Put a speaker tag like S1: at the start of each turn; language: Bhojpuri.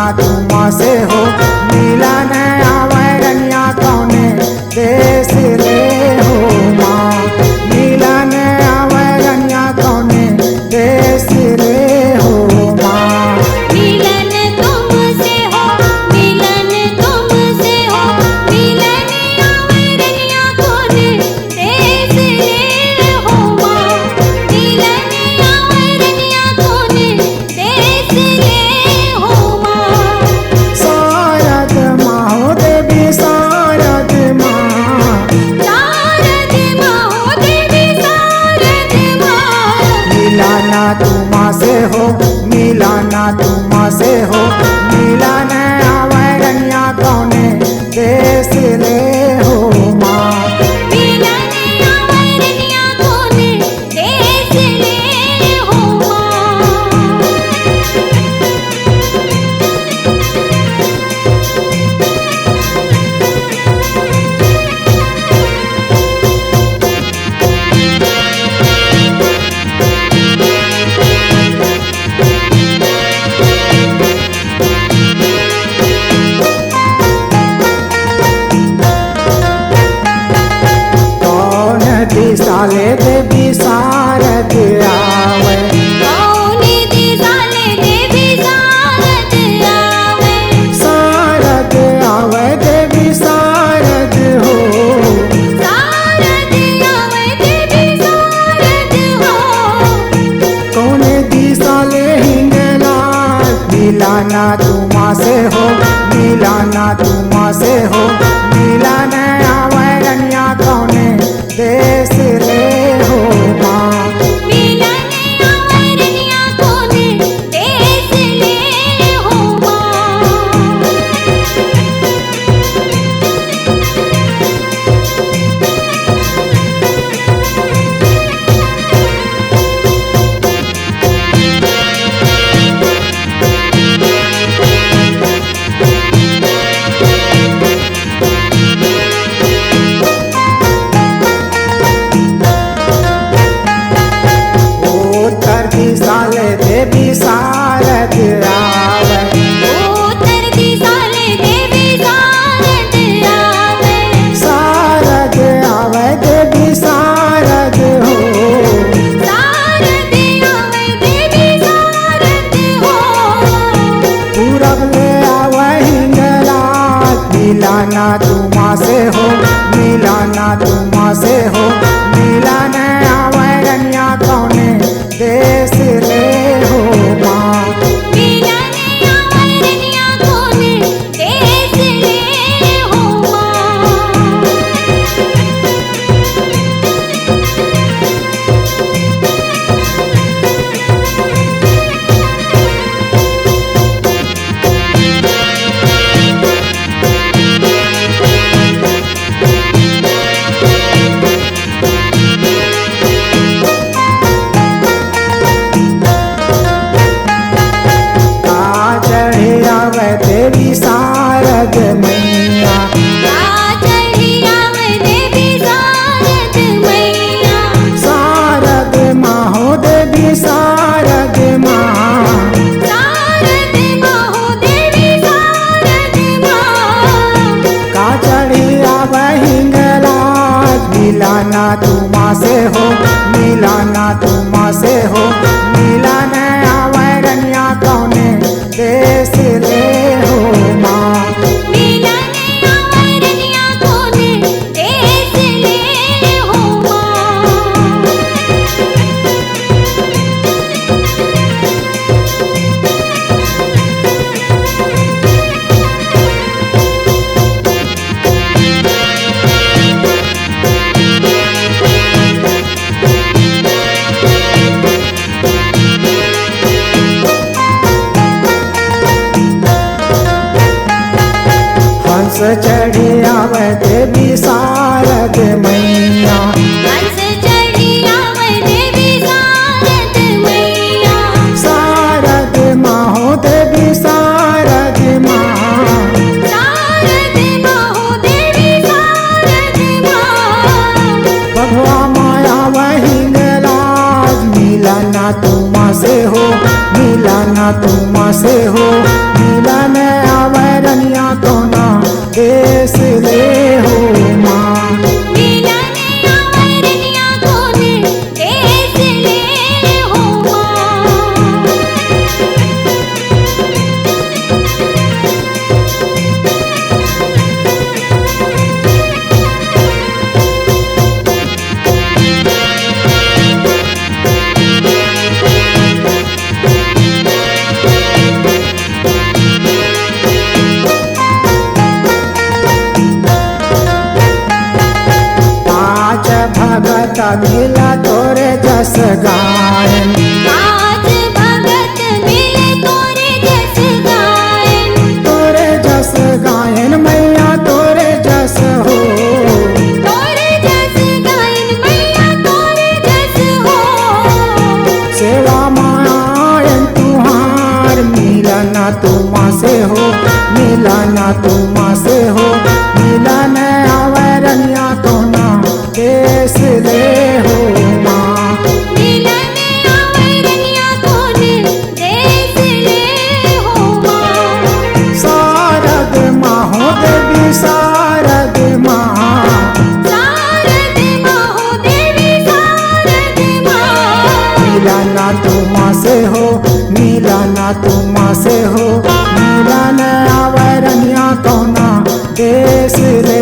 S1: मिलाना तुमा से हो, मिलन आवे रनिया कौने देश ले हो माँ। मिलन आवे रनिया कौने देश ले हो माँ।
S2: मिलन तुमसे हो, मिलन तुमसे हो, मिलन आवे रनिया कौने देश ले हो माँ। मिलन आवे रनिया कौने देश ले हो माँ।
S1: शारद माँ हो देवी शारद माँ,
S2: शारद माँ हो देवी शारद माँ।
S1: मिलाना तुमा से हो, मिलाना तुमा से हो, मिलन आवे रनिया कौने देश ले हो माँ।
S2: मिलन आवे रनिया कौने देश ले हो माँ।
S1: कौन दिशा ले देवी शारद आवे,
S2: कौन दिशा ले देवी शारद आवे।
S1: शारद आवे देवी शारद हो।
S2: शारद आवे देवी शारद हो।
S1: कौन दिशा ले हिंगला, मिलाना तुमा से हो, मिलाना तुमा से हो, मिलन आवे रनिया कौने देश ले हो माँ।
S2: मिलन आवे रनिया कौने देश ले हो माँ।
S1: उत्तर दिशा ले देवी शारद आवे,
S2: उत्तर दिशा ले देवी शारद आवे।
S1: शारद आवे देवी शारद हो।
S2: शारद आवे देवी शारद हो।
S1: पूरब ले आवे हिंगला, मिलाना तुमा से हो, मिलाना तुमा से हो, मिलन आवे रनिया कौने देश ले हो माँ।
S2: मिलन आवे रनिया कौने देश ले हो माँ।
S1: चढ़े आवे देवी शारद मैया,
S2: चढ़ी आवे देवी शारद मैया।
S1: शारद माँ हो देवी शारद माँ।
S2: शारद माँ हो देवी शारद माँ।
S1: का चढ़ी आवे हिंगला, मिलाना तुमा से हो, मिलाना तुमा से हो, मिलन आवे रनिया कौने देश ले हो माँ।
S2: मिलन आवे रनिया कौने देश ले हो माँ।
S1: हंस चढ़ी आवे देवी शारद मैया,
S2: हंस चढ़ी आवे देवी शारद मैया।
S1: शारद माँ हो देवी शारद माँ।
S2: शारद माँ हो देवी शारद माँ।
S1: भगवा माया वही लाज, मिलाना तुमा से हो, मिलाना तुमा से हो, मिलन मिला तोरे जस गायन
S2: आज भगत मिले तोरे जस गायन
S1: तोरे जस गायन मैया तोरे जस हो
S2: तोरे जस गायन मैया तोरे जस हो
S1: सेवा मायन तुहार मिलन तुमा से हो मिलन तुमा से हो मिलन आवरनिया कोना देश ले हो माँ
S2: मिलन आवरनिया कोने देश ले हो माँ
S1: शारद माँ हो देवी शारद माँ
S2: शारद माँ हो देवी शारद माँ
S1: मिलन तुमा से हो मिलन तुमा से हो मिलन आवरनिया कोना देश ले